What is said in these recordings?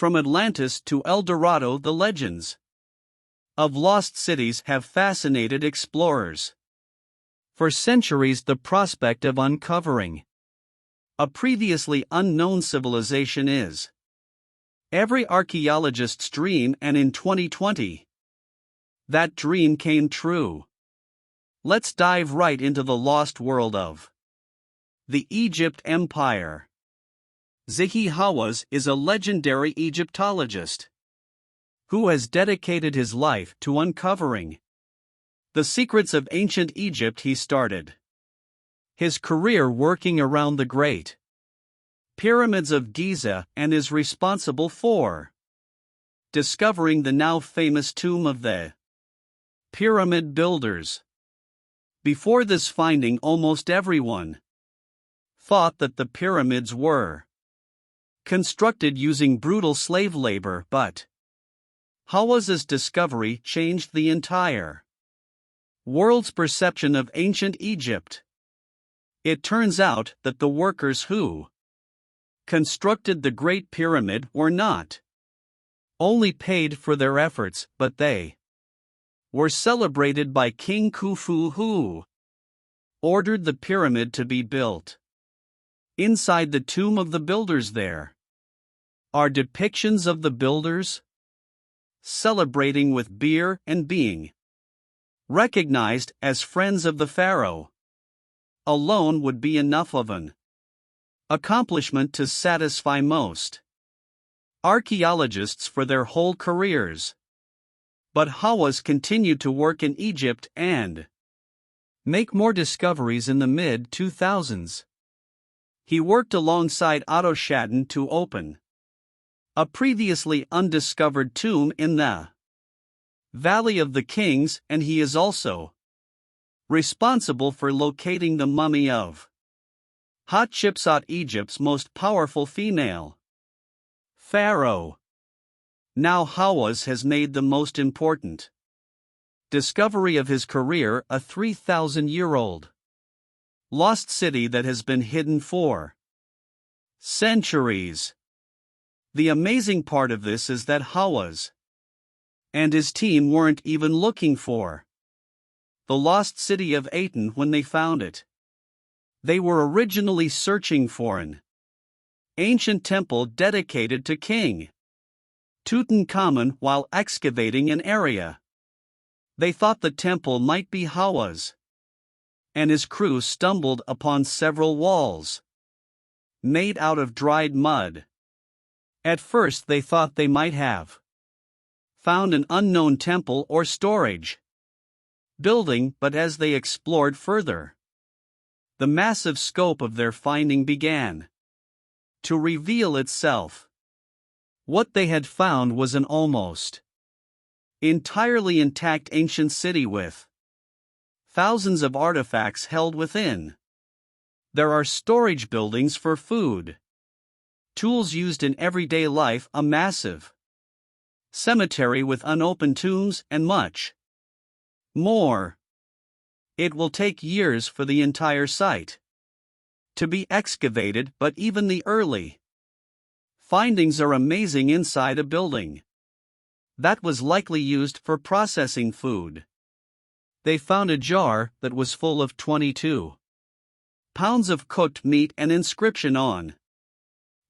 From Atlantis to El Dorado, the legends of lost cities have fascinated explorers. For centuries, the prospect of uncovering a previously unknown civilization is every archaeologist's dream, and in 2020, that dream came true. Let's dive right into the lost world of the Egypt Empire. Zahi Hawass is a legendary Egyptologist who has dedicated his life to uncovering the secrets of ancient Egypt. He started his career working around the Great Pyramids of Giza and is responsible for discovering the now famous tomb of the pyramid builders. Before this finding, almost everyone thought that the pyramids were constructed using brutal slave labor, but Hawass's discovery changed the entire world's perception of ancient Egypt. It turns out that the workers who constructed the Great Pyramid were not only paid for their efforts, but they were celebrated by King Khufu, who ordered the pyramid to be built. Inside the tomb of the builders there are depictions of the builders celebrating with beer and being recognized as friends of the pharaoh. Alone would be enough of an accomplishment to satisfy most archaeologists for their whole careers. But Hawass continued to work in Egypt and make more discoveries. In the mid-2000s, he worked alongside Akhenaten to open a previously undiscovered tomb in the Valley of the Kings, and he is also responsible for locating the mummy of Hatshepsut, Egypt's most powerful female pharaoh. Now Hawass has made the most important discovery of his career, a 3,000-year-old lost city that has been hidden for centuries. The amazing part of this is that Hawass and his team weren't even looking for the lost city of Aten when they found it. They were originally searching for an ancient temple dedicated to King Tutankhamun. While excavating an area, they thought the temple might be Hawass, and his crew stumbled upon several walls made out of dried mud. At first they thought they might have found an unknown temple or storage building, but as they explored further, the massive scope of their finding began to reveal itself. What they had found was an almost entirely intact ancient city with thousands of artifacts held within. There are storage buildings for food, tools used in everyday life, a massive cemetery with unopened tombs, and much more. It will take years for the entire site to be excavated, but even the early findings are amazing. Inside a building that was likely used for processing food, they found a jar that was full of 22 pounds of cooked meat. An inscription on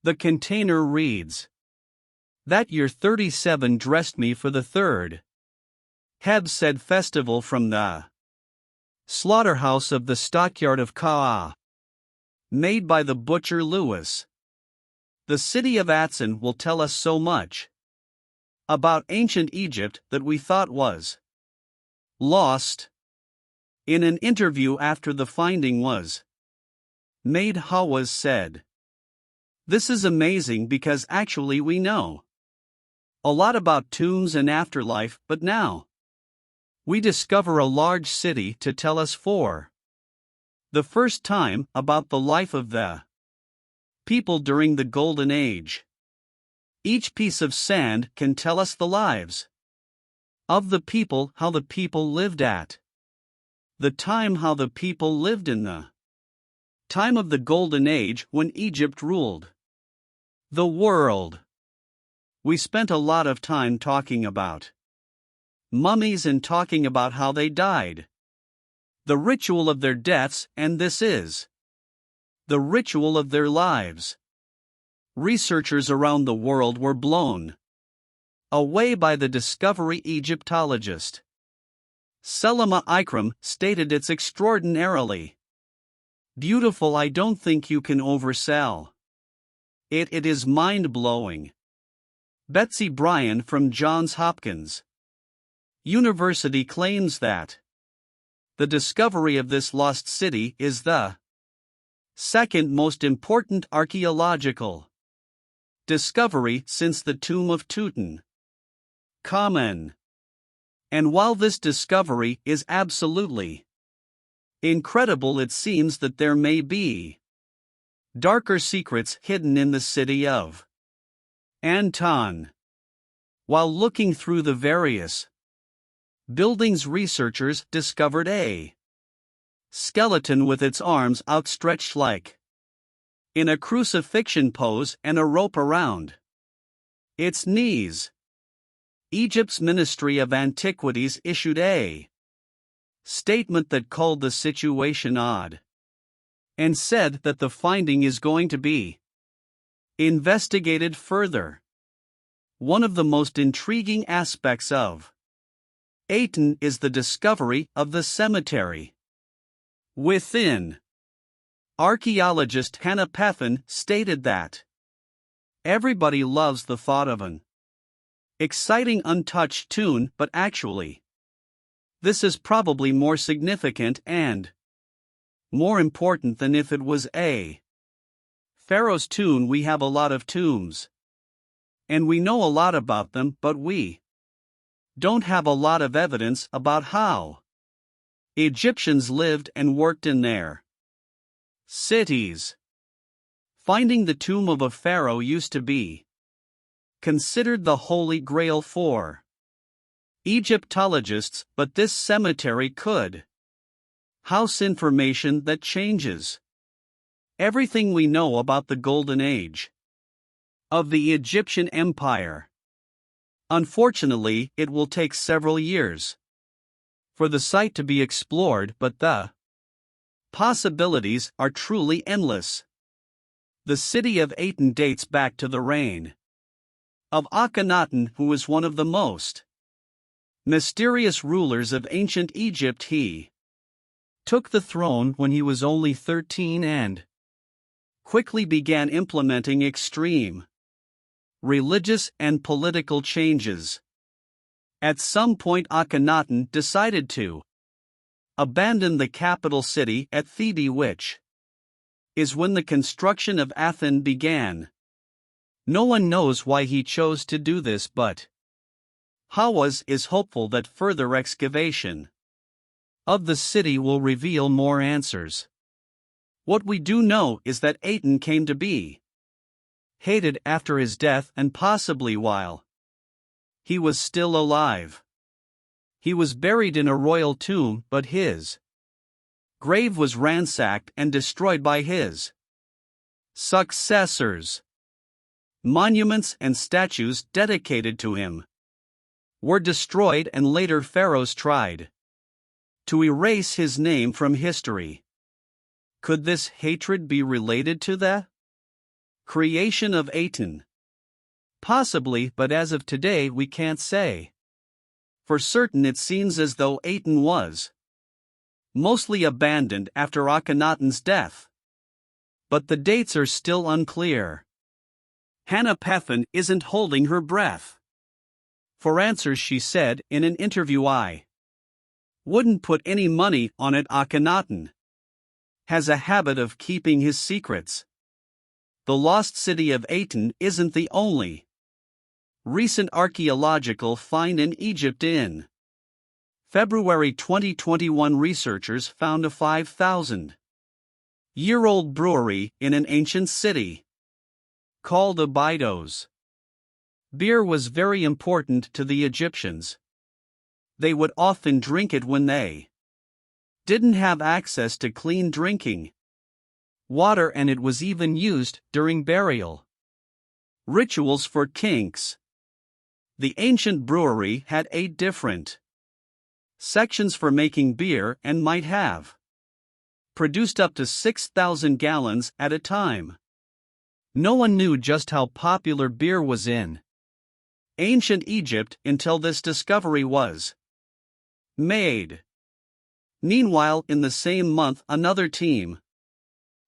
the container reads, "That year 37 dressed me for the third Heb said festival from the slaughterhouse of the stockyard of Ka'a, made by the butcher Lewis." The city of Aten will tell us so much about ancient Egypt that we thought was lost. In an interview after the finding was made, Hawass said, "This is amazing because actually we know a lot about tombs and afterlife, but now we discover a large city to tell us for the first time about the life of the people during the Golden Age. Each piece of sand can tell us the lives of the people, how the people lived at the time, how the people lived in the time of the Golden Age when Egypt ruled the world. We spent a lot of time talking about mummies and talking about how they died. The ritual of their deaths, and this is the ritual of their lives. Researchers around the world were blown away by the discovery. Egyptologist Selima Ikram stated it's extraordinarily beautiful. I don't think you can oversell it. It is mind-blowing. Betsy Bryan from Johns Hopkins University claims that the discovery of this lost city is the second most important archaeological discovery since the tomb of Tutankhamun. And while this discovery is absolutely incredible, it seems that there may be darker secrets hidden in the city of Aten. While looking through the various buildings, researchers discovered a skeleton with its arms outstretched like in a crucifixion pose and a rope around its knees. Egypt's Ministry of Antiquities issued a statement that called the situation odd and said that the finding is going to be investigated further. One of the most intriguing aspects of Aten is the discovery of the cemetery within. Archaeologist Akhenaten stated that everybody loves the thought of an exciting untouched tomb, but actually, this is probably more significant and more important than if it was a pharaoh's tomb. We have a lot of tombs, and we know a lot about them, but we don't have a lot of evidence about how Egyptians lived and worked in their cities. Finding the tomb of a pharaoh used to be considered the holy grail for Egyptologists, but this cemetery could house information that changes everything we know about the golden age of the Egyptian Empire. Unfortunately, it will take several years for the site to be explored, but the possibilities are truly endless. The city of Aten dates back to the reign of Akhenaten, who was one of the most mysterious rulers of ancient Egypt. He took the throne when he was only 13 and quickly began implementing extreme religious and political changes. At some point, Akhenaten decided to abandon the capital city at Thebes, which is when the construction of Aten began. No one knows why he chose to do this, but Hawass is hopeful that further excavation of the city will reveal more answers. What we do know is that Aten came to be hated after his death and possibly while he was still alive. He was buried in a royal tomb, but his grave was ransacked and destroyed by his successors. Monuments and statues dedicated to him were destroyed, and later pharaohs tried to erase his name from history. Could this hatred be related to the creation of Aten? Possibly, but as of today we can't say for certain. It seems as though Aten was mostly abandoned after Akhenaten's death, but the dates are still unclear. Akhenaten isn't holding her breath for answers. She said in an interview, "I wouldn't put any money on it." Akhenaten has a habit of keeping his secrets. The lost city of Aten isn't the only recent archaeological find in Egypt. In February 2021, researchers found a 5,000-year-old brewery in an ancient city called Abydos. Beer was very important to the Egyptians. They would often drink it when they didn't have access to clean drinking water, and it was even used during burial rituals for kings. The ancient brewery had 8 different sections for making beer and might have produced up to 6,000 gallons at a time. No one knew just how popular beer was in ancient Egypt until this discovery was made. Meanwhile, in the same month, another team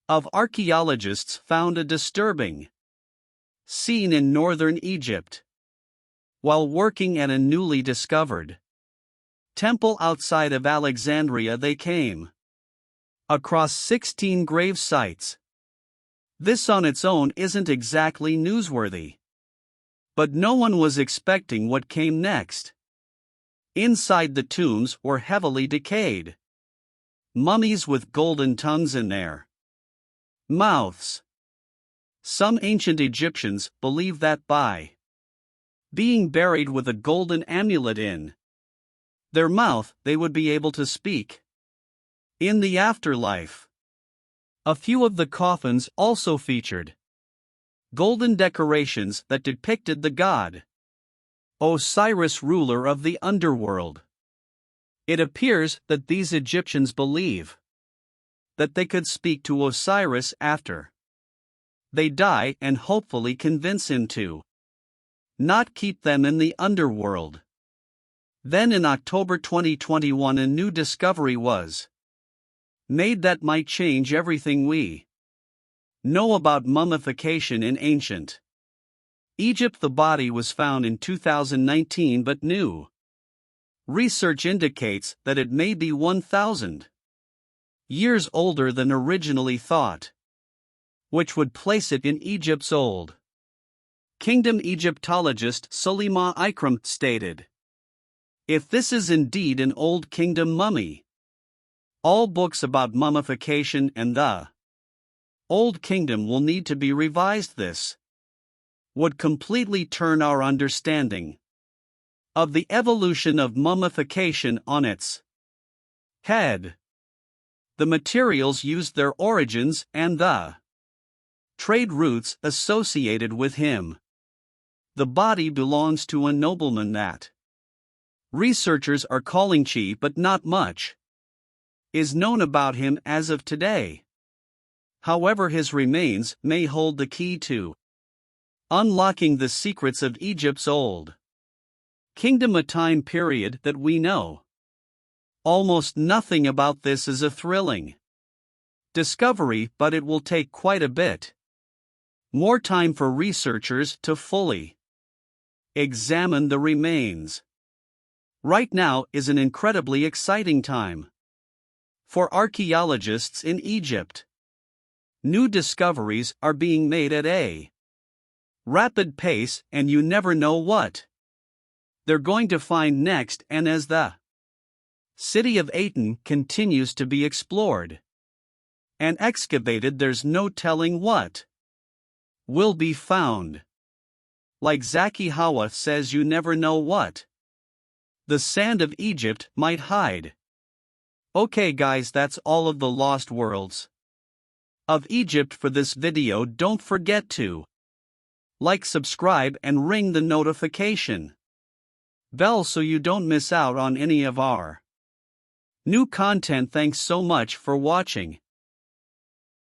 of archaeologists found a disturbing scene in northern Egypt. While working at a newly discovered temple outside of Alexandria, they came across 16 grave sites. This on its own isn't exactly newsworthy. But no one was expecting what came next. Inside the tombs were heavily decayed mummies with golden tongues in their mouths. Some ancient Egyptians believed that by being buried with a golden amulet in their mouth, they would be able to speak in the afterlife. A few of the coffins also featured golden decorations that depicted the god Osiris, ruler of the underworld. It appears that these Egyptians believe that they could speak to Osiris after they die and hopefully convince him to not keep them in the underworld. Then in October 2021, a new discovery was made that might change everything we know about mummification in ancient Egypt. The body was found in 2019, but new research indicates that it may be 1,000 years older than originally thought, which would place it in Egypt's old kingdom. Egyptologist Suleyman Ikram stated, "If this is indeed an old kingdom mummy, all books about mummification and the Old Kingdom will need to be revised. This would completely turn our understanding of the evolution of mummification on its head. The materials used, their origins, and the trade routes associated with him. The body belongs to a nobleman that researchers are calling cheap, but not much is known about him as of today. However, his remains may hold the key to unlocking the secrets of Egypt's old kingdom, a time period that we know almost nothing about. This is a thrilling discovery, but it will take quite a bit more time for researchers to fully examine the remains. Right now is an incredibly exciting time for archaeologists in Egypt. New discoveries are being made at a rapid pace, and you never know what they're going to find next. And as the city of Aten continues to be explored and excavated, there's no telling what will be found. Like Zahi Hawass says, you never know what the sand of Egypt might hide. Okay guys, that's all of the lost worlds of Egypt for this video. Don't forget to like, subscribe, and ring the notification bell so you don't miss out on any of our new content. Thanks so much for watching.